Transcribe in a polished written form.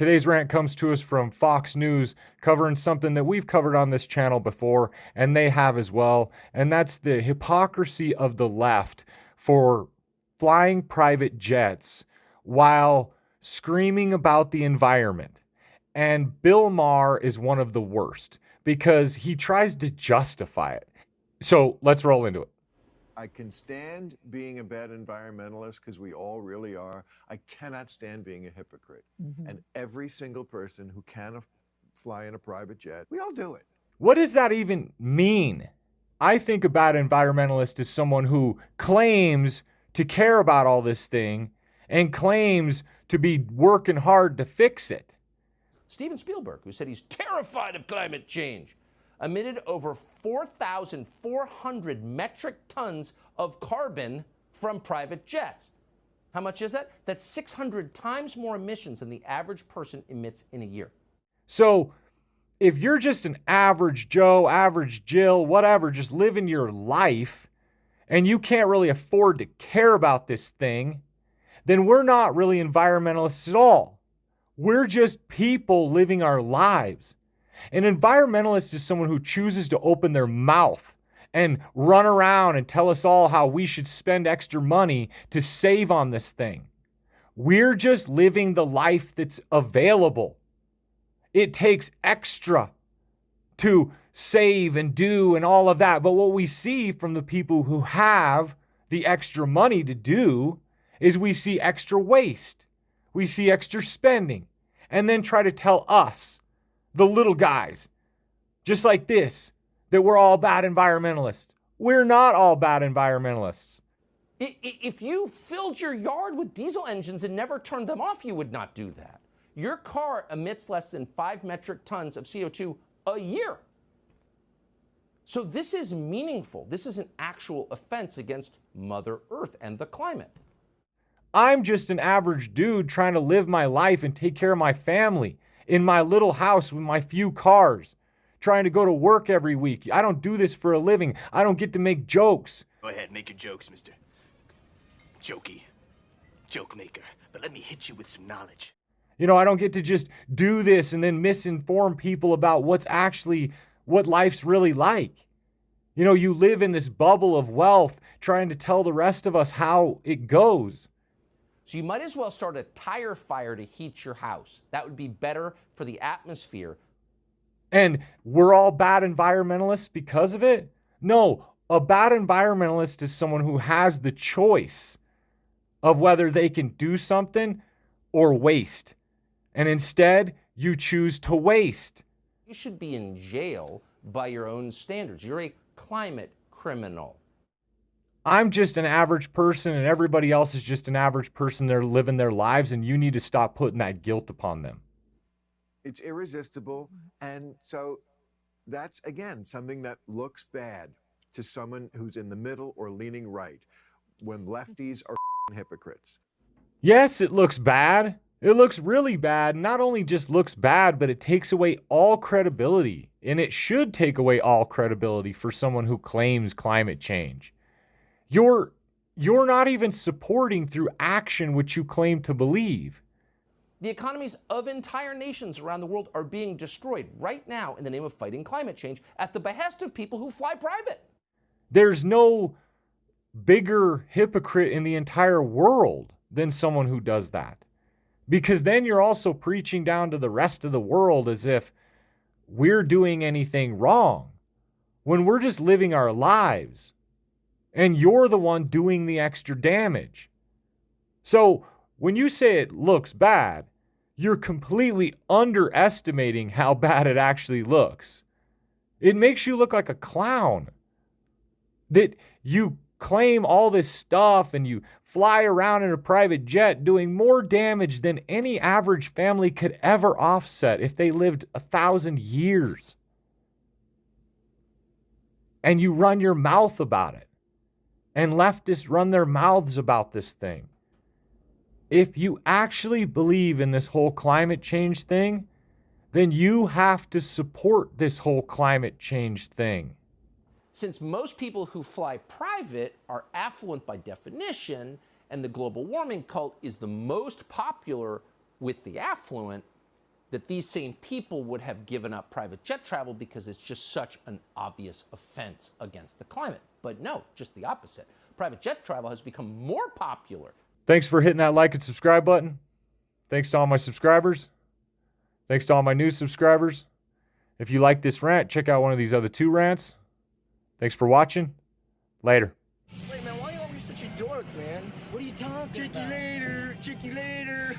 Today's rant comes to us from Fox News, covering something that we've covered on this channel before, and they have as well, and that's the hypocrisy of the left for flying private jets while screaming about the environment. And Bill Maher is one of the worst because he tries to justify it. So let's roll into it. I can stand being a bad environmentalist because we all really are. I cannot stand being a hypocrite. And every single person who can fly in a private jet, we all do it. What does that even mean? I think a bad environmentalist is someone who claims to care about all this thing and claims to be working hard to fix it. Steven Spielberg, who said he's terrified of climate change, emitted over 4,400 metric tons of carbon from private jets. How much is that? That's 600 times more emissions than the average person emits in a year. So if you're just an average Joe, average Jill, whatever, just living your life, and you can't really afford to care about this thing, then we're not really environmentalists at all. We're just people living our lives. An environmentalist is someone who chooses to open their mouth and run around and tell us all how we should spend extra money to save on this thing. We're just living the life that's available. It takes extra to save and do and all of that. But what we see from the people who have the extra money to do is we see extra waste. We see extra spending, and then try to tell us, the little guys, just like this, that we're all bad environmentalists. We're not all bad environmentalists. If you filled your yard with diesel engines and never turned them off, you would not do that. Your car emits less than 5 metric tons of CO2 a year. So this is meaningful. This is an actual offense against Mother Earth and the climate. I'm just an average dude trying to live my life and take care of my family in my little house with my few cars, trying to go to work every week. I don't do this for a living. I don't get to make jokes. Go ahead, make your jokes, Mr. Jokey. Joke maker. But let me hit you with some knowledge. You know, I don't get to just do this and then misinform people about what life's really like. You know, you live in this bubble of wealth trying to tell the rest of us how it goes. So you might as well start a tire fire to heat your house. That would be better for the atmosphere. And we're all bad environmentalists because of it? No, a bad environmentalist is someone who has the choice of whether they can do something or waste. And instead, you choose to waste. You should be in jail by your own standards. You're a climate criminal. I'm just an average person and everybody else is just an average person. They're living their lives, and you need to stop putting that guilt upon them. It's irresistible. And so that's, again, something that looks bad to someone who's in the middle or leaning right, when lefties are hypocrites. Yes, it looks bad. It looks really bad. Not only just looks bad, but it takes away all credibility. And it should take away all credibility for someone who claims climate change. You're not even supporting through action what you claim to believe. The economies of entire nations around the world are being destroyed right now in the name of fighting climate change at the behest of people who fly private. There's no bigger hypocrite in the entire world than someone who does that. Because then you're also preaching down to the rest of the world as if we're doing anything wrong, when we're just living our lives. And you're the one doing the extra damage. So when you say it looks bad, you're completely underestimating how bad it actually looks. It makes you look like a clown. That you claim all this stuff and you fly around in a private jet doing more damage than any average family could ever offset if they lived 1,000 years. And you run your mouth about it. And leftists run their mouths about this thing. If you actually believe in this whole climate change thing, then you have to support this whole climate change thing. Since most people who fly private are affluent by definition, and the global warming cult is the most popular with the affluent, that these same people would have given up private jet travel because it's just such an obvious offense against the climate. But no, just the opposite. Private jet travel has become more popular. Thanks for hitting that like and subscribe button. Thanks to all my subscribers. Thanks to all my new subscribers. If you like this rant, check out one of these other 2 rants. Thanks for watching. Later. Wait, man, why are you always such a dork, man? What are you talking about? Check you later.